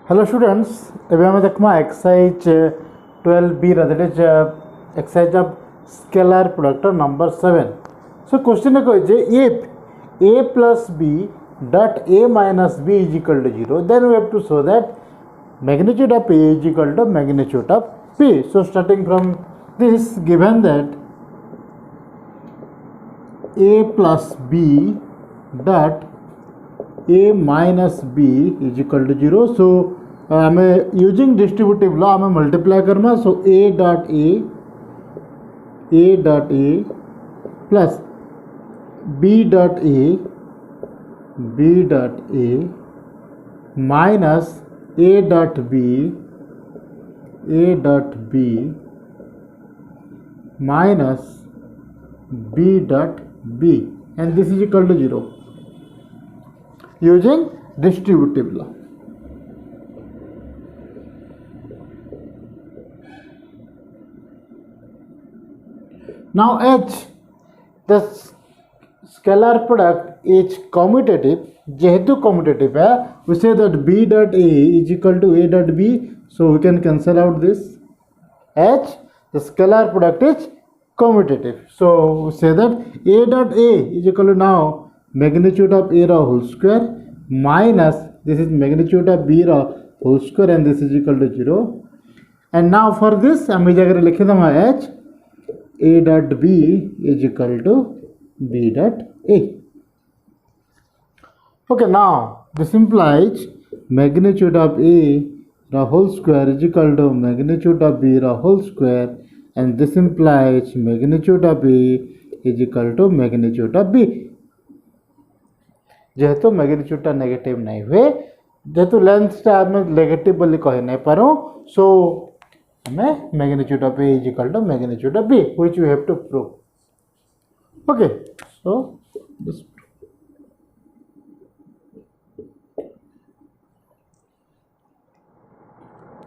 Hello students, ଏବେ ଆମେ ଦେଖମା exercise 12b that is exercise of scalar product number 7. So question is if a plus b dot a minus b is equal to 0, then we have to show that magnitude of a is equal to magnitude of b. So starting from this, given that a plus b dot a minus b is equal to 0. So I am using distributive law, I am multiply karma. So a dot a plus b dot a minus a dot b minus b dot b, and this is equal to 0 using distributive law. Now H, the scalar product is commutative. जेहेतु commutative है, we say that b dot a is equal to a dot b, so we can cancel out this H. The scalar product is commutative, so we say that a dot a is equal to now magnitude of a raw whole square minus this is magnitude of b raw whole square, and this is equal to 0. And now for this हम इस जगह लिखे दमा h a dot b is equal to b dot a. Okay, now this implies magnitude of a raw whole square is equal to magnitude of b raw whole square, and this implies magnitude of a is equal to magnitude of b. जेहेतु मैग्नीट्यूडटा negative नहीं हुए, जेहेतु लेंथटा आम negative बोली कहि नहीं पारो, so हमें magnitude of A is equal to magnitude of B, which we have to prove. Okay, so this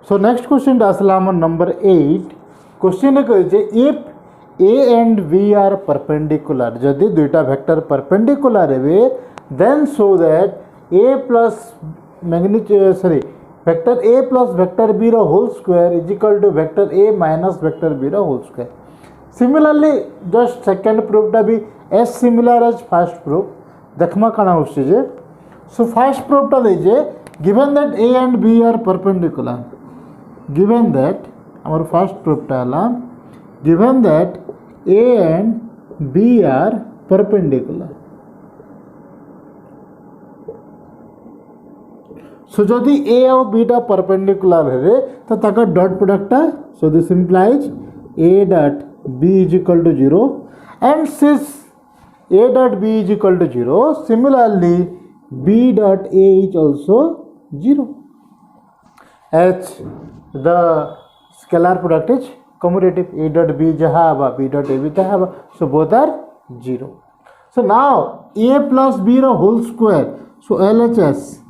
so next question आसला हमर नंबर 8. क्वेश्चन कहे if a and b are perpendicular, जदि दुईटा वेक्टर परपेंडिकुलर हेबे, then show that a plus vector a plus vector b ro whole square is equal to vector a minus vector b ro whole square. Similarly, just second proof ta bhi as similar as first proof. देखमा काना होछि जे, so first proof ta देजे, given that a and b are perpendicular, given that our first proof ta हला, given that a and b are perpendicular. So जदि a और b टा perpendicular है तो ताका dot product टा, so this implies a dot b is equal to 0, and since a dot b is equal to 0, similarly b dot a is also 0. H, the scalar product is commutative. A dot b jaha haba, b dot a b taha haba, so both are 0. So now a plus b ro whole square, so LHS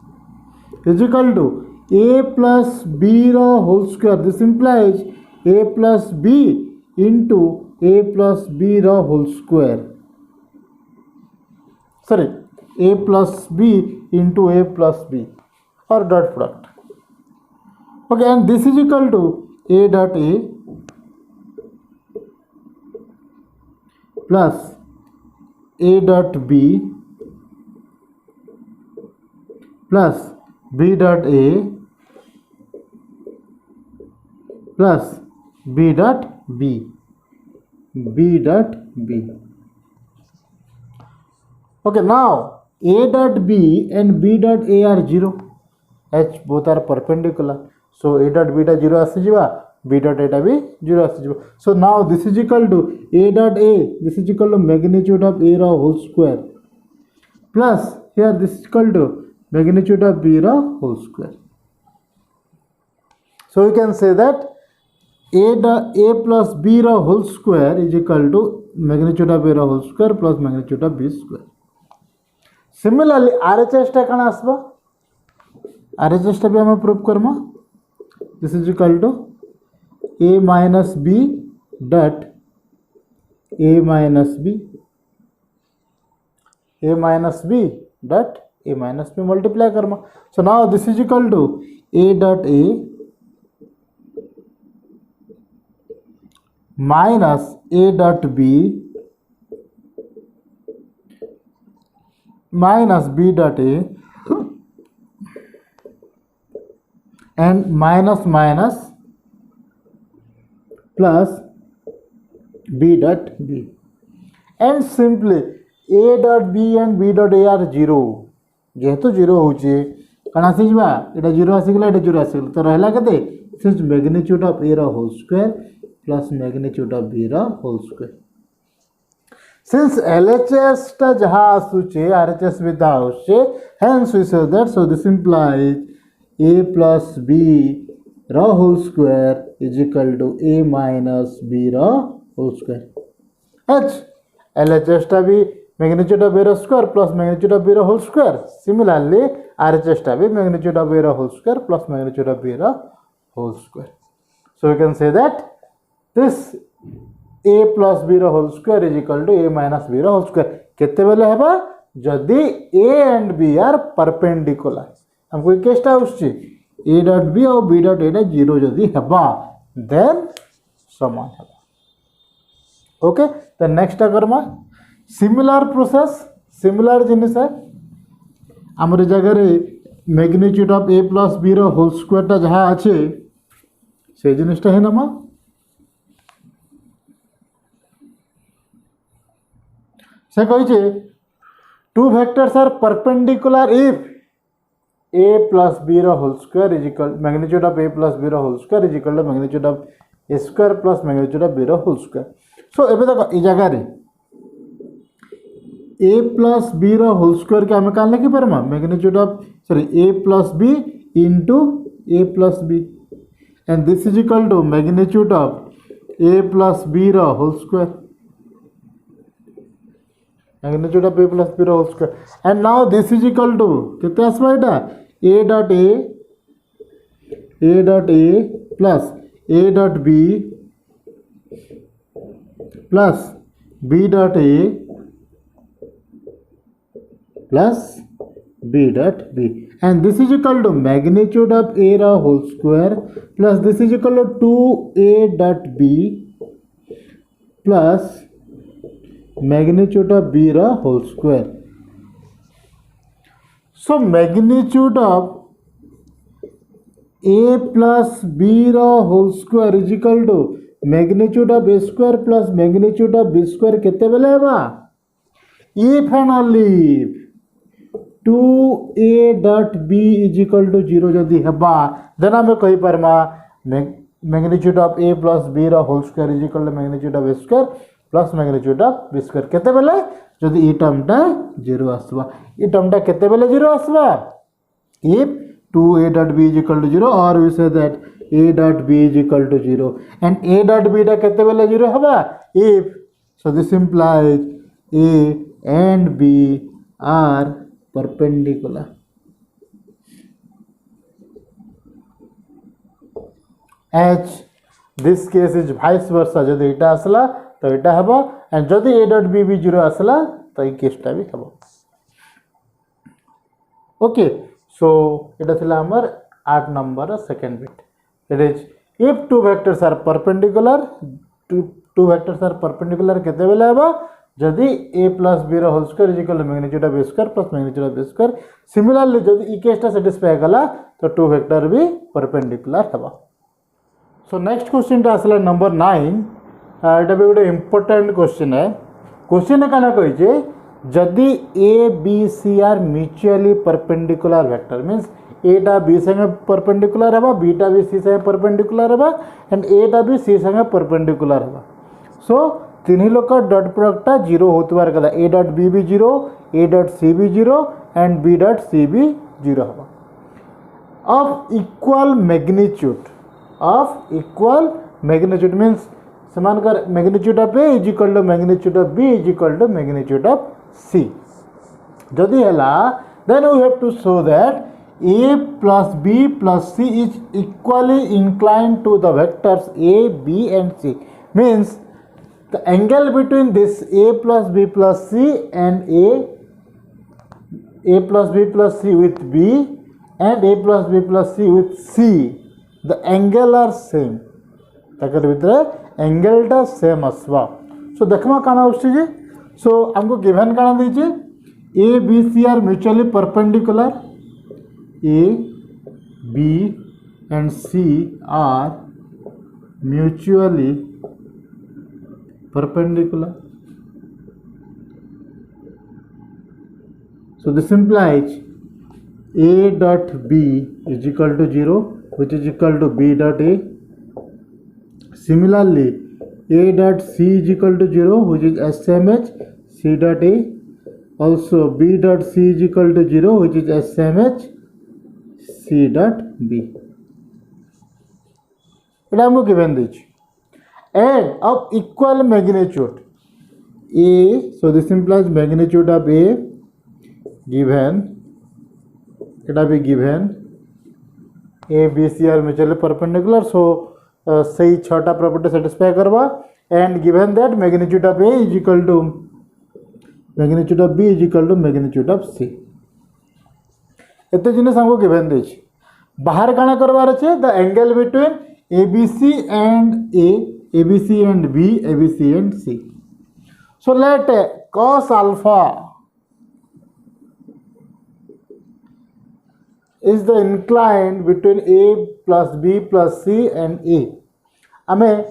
is equal to a plus b ro whole square. This implies a plus b into a plus b ro whole square. Sorry, a plus b into a plus b, or dot product. Okay, and this is equal to a dot a plus a dot b plus b dot a plus b dot b, b dot b. Okay, now a dot b and b dot a are 0. H both are perpendicular, so a dot b टा 0 आसी जिवा, b dot a टा भी 0 आसी जिवा. So now this is equal to a dot a, this is equal to magnitude of a raw whole square, plus here this is equal to magnitude of b raw whole square. So we can say that a plus b raw whole square is equal to magnitude of a raw whole square plus magnitude of b square. Similarly RHS टा काना आसबा, RHS टा भी हम prove Karma. This is equal to a minus b dot a minus b dot a minus b multiply karma. So now this is equal to A dot A minus A dot B minus B dot A and minus minus plus B dot B, and simply A dot B and B dot A are 0 जेहेतु 0 होचे कण आसीबा एटा 0 आसीगला एटा 0 आसीगला तो रहला केते since magnitude of A रा whole square plus magnitude of B रा whole square since LHS टा जहा आसुचे RHS भी ता आउचे hence we say that so this implies A plus B ra whole square is equal to A minus B ra whole square. H LHS टा भी magnitude of A ra square plus magnitude of B ra whole square. Similarly RHS टा भी magnitude of A ra whole square plus magnitude of B ra whole square. So we can say that this A plus B ra whole square is equal to A minus B ra whole square. केते बेले हेबा जदि A and B are perpendicular. हमको एक केसटा आउछि A dot B और B dot A 0 जदि हेबा देन समान हेबा. ओके तो नेक्स्ट करमा सिमिलर प्रोसेस सिमिलर जिनिस है हमर जगह रे magnitude of A plus B रो होल स्क्वायर टा जहा আছে से जिनिसटा है नमा से कहिছে two vectors are perpendicular if A plus B row whole square is equal magnitude of A plus B row whole square is equal to magnitude of A square plus magnitude of B row whole square. So एबे तक ई जगह रे A plus B row whole square के हमें कान लिखि परमा magnitude of A plus B into A plus B and this is equal to magnitude of A plus B row whole square. Magnitude of A plus B whole square and now this is equal to कितने आसवा इटा A dot A plus A dot B plus B dot A plus B dot B and this is equal to magnitude of A ra whole square plus this is equal to 2A dot B plus magnitude of B ra whole square. So magnitude of A plus B ra whole square is equal to magnitude of A square plus magnitude of B square केते बेले हेबा if and only if 2A dot B is equal to 0 जदि हेबा then हमें कहि परमा magnitude of A plus B ra whole square is equal to magnitude of A square plus magnitude of B square केते बेले जदि ई टर्मटा 0 आसवा ई टर्मटा केते बेले 0 आसवा if 2A dot B is equal to 0 or we say that A dot B is equal to 0 and A dot B टा केते बेले 0 हबा if so this implies A and B are perpendicular. H this case is vice versa जदि इटा आसला तो इटा हबो एंड जदि A डॉट B भी 0 आसला तो ई केसटा भी हबो. ओके सो इटा थिला हमर 8 number second bit it is if two vectors are perpendicular two vectors are perpendicular केते बेले हबो जदि A plus B रो whole square is equal to magnitude of A square plus magnitude of B square. Similarly जदि ई केसटा satisfy गला तो to vector भी परपेंडिकुलर हबो. सो नेक्स्ट क्वेश्चन टा आसला नंबर 9 एटा भी गोटे इम्पोर्टेंट क्वेश्चन है. क्वेश्चन कना कहिजे जदि A B C are mutually perpendicular vector means A टा B संगे परपेंडिकुलर हेबा B टा भी C संगे परपेंडिकुलर हेबा एंड A टा भी C संगे परपेंडिकुलर हेबा. सो तीन लोक डॉट प्रोडक्ट टा 0 होतबार कला A डॉट B भी 0 A डॉट C भी 0 एंड B डॉट C भी 0 हेबा ऑफ इक्वल मैग्नीट्यूड मींस समानकर magnitude of A is equal to magnitude of B is equal to magnitude of C. जदि हला then we have to show that A plus B plus C is equally inclined to the vectors A, B and C. Means the angle between this A plus B plus C and A plus B plus C with B and a plus b plus c with c, the angle are same. ताकर भितर angle टा same आसवा. सो देखमा काना होछि जे सो हमको given काना दैछे A B C are mutually perpendicular. A B and C are mutually perpendicular. So this implies A dot B is equal to 0, which is equal to B dot A. Similarly, A dot C is equal to 0, which is SMH C dot A. Also B dot C is equal to 0, which is SMH C dot B. It I am given this. And of equal magnitude A, so this implies magnitude of A given, it will be given A, B, C are mutually perpendicular. So say chota property satisfy करवा, and given that magnitude of A is equal to magnitude of B is equal to magnitude of C. एते जिनिस हमको given देछि. बाहर काना करवार अछि the angle between ABC and A, ABC and B, ABC and C. So let cos alpha is the incline between A plus B plus C and A. हमें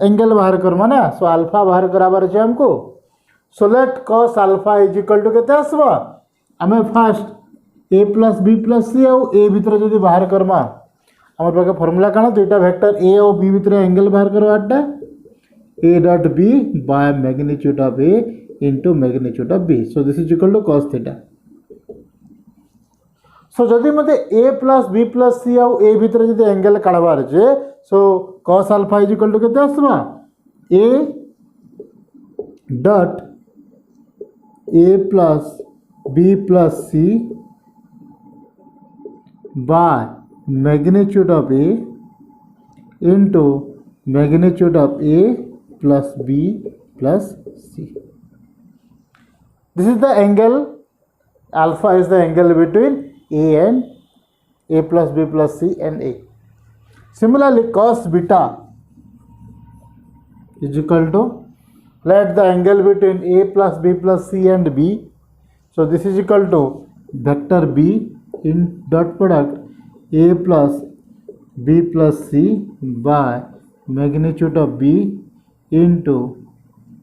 angle बाहर करवा ना, सो अल्फा बाहर कराबार है हमको. So let cos alpha is equal to केते आसवा. हमें first A plus B plus C और A भीतर जदि बाहर करवा आमर पाखे फॉर्मूला काना दुईटा वेक्टर ए और बी भीतर एंगल बाहर करवाटा A dot B by magnitude of A into magnitude of B. So this is equal to cos theta. So जदि मते A plus B plus C और ए भीतर जदि एंगल काढबार जे so cos alpha is equal to केते आसबा A dot A plus B plus C by magnitude of A into magnitude of A plus B plus C. This is the angle, alpha is the angle between A and A plus B plus C and A. Similarly, cos beta is equal to, let the angle between A plus B plus C and B. So this is equal to vector B in dot product A plus B plus C by magnitude of B into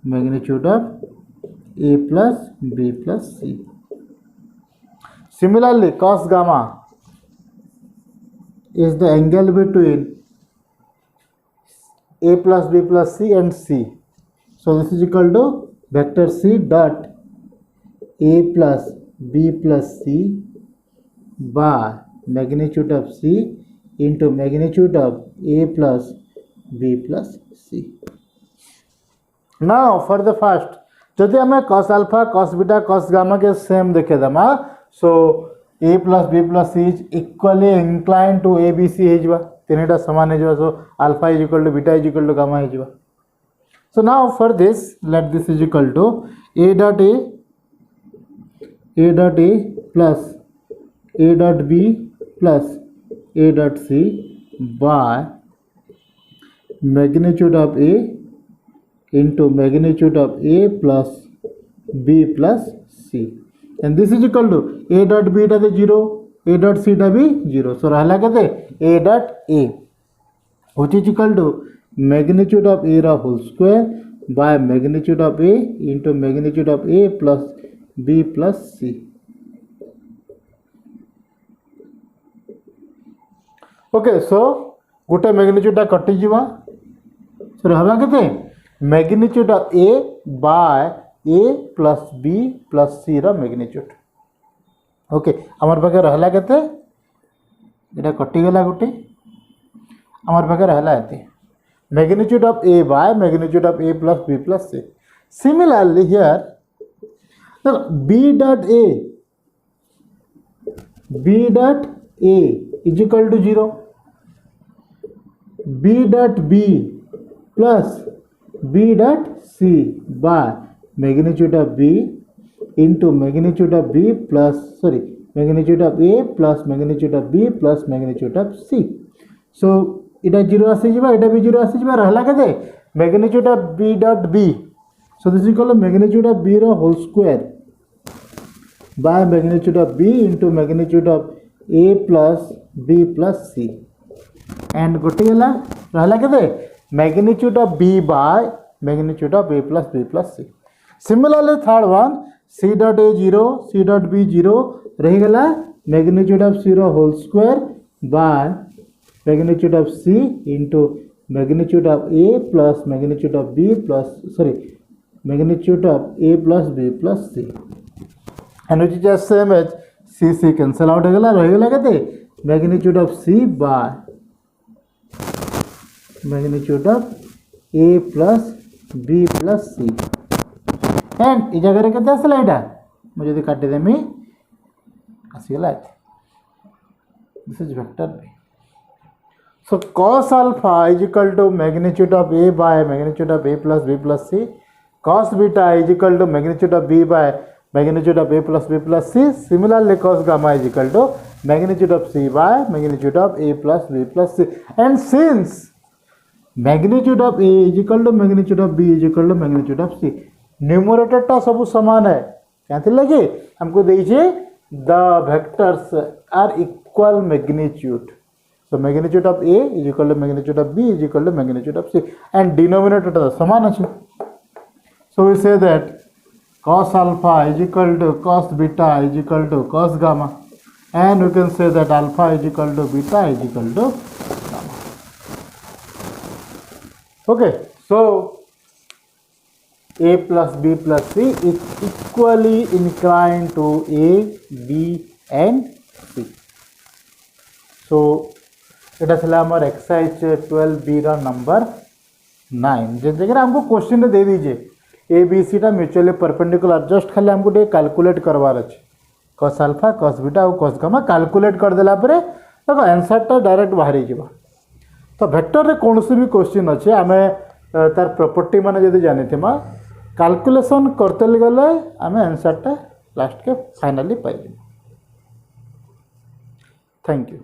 magnitude of A plus B plus C. Similarly, cos gamma is the angle between A plus B plus C and C. So this is equal to vector C dot A plus B plus C by magnitude of C into magnitude of A plus B plus C. Now for the first, जदि हमें cos alpha, cos beta, cos gamma के same देखे दमा, so A plus B plus C is equally inclined to A B C है जवा, तीनटा समान है जवा, so alpha is equal to beta is equal to gamma है जवा. So now for this, let this is equal to A dot A plus A dot B plus A dot C by magnitude of A into magnitude of A plus B plus C, and this is equal to A dot B टा 0, A dot C टा भी 0. So रहला केते A dot A which is equal to magnitude of A रा whole square by magnitude of A into magnitude of A plus B plus C. Okay so गोटे मैग्नीट्यूडटा कटि जीवा. सो रहबा केते magnitude of A by A plus B plus C रा magnitude. Okay हमर पाखे रहला केते एटा कटि गेला गोटे हमर पाखे रहला एते magnitude of A by magnitude of A plus B plus C. Similarly here B dot A is equal to 0, B dot B plus B dot C by magnitude of B into magnitude of B plus magnitude of A plus magnitude of B plus magnitude of C. So इटा 0 आसी जिबा इटा भी 0 आसी जिबा रहला केते magnitude of B dot B. So this is called magnitude of B ro whole square by magnitude of B into magnitude of A plus B plus C. And गोटे गला रहला केते magnitude of B by magnitude of A plus B plus C. Similarly third one C dot A 0 C dot B 0 रही गला magnitude of 0 whole square by magnitude of C into magnitude of A plus magnitude of B plus magnitude of A plus B plus C, and which is just same as C cancel out हो गला रह गला केते magnitude of C by magnitude of A plus B plus C. And इस जगह रे केते आसला एटा मुझे जदी काटी देमी आसी गला this is vector B. So cos alpha is equal to magnitude of A by magnitude of A plus B plus C. Cos beta is equal to magnitude of B by magnitude of A plus B plus C. Similarly, cos gamma is equal to magnitude of C by magnitude of A plus B plus C. And since magnitude of A is equal to magnitude of B is equal to magnitude of C, numerator टा सब समान है क्या लगे हमको दीजिए the vectors are equal magnitude. So magnitude of A is equal to magnitude of B is equal to magnitude of C, and denominator टा समान है. So we say that cos alpha is equal to cos beta is equal to cos gamma, and we can say that alpha is equal to beta is equal to gamma. Okay, so A plus B plus C is equally inclined to A, B and C. So এটা ছিল আমার exercise 12B रा number 9 जे जगह हमको question दे दीजिए ए B सी टा mutually perpendicular just खाली हमको टे कैलकुलेट करवार अछि cos अल्फा cos बीटा और cos गामा कैलकुलेट कर देला परे देखो आंसर टा डायरेक्ट बाहरी जीवा. तो वेक्टर रे कोनोसी भी क्वेश्चन अछि हमें तार प्रॉपर्टी माने जदी जानि थिमा कैलकुलेशन करते गले हमें आंसर टा लास्ट के फाइनली पाइ. Thank you.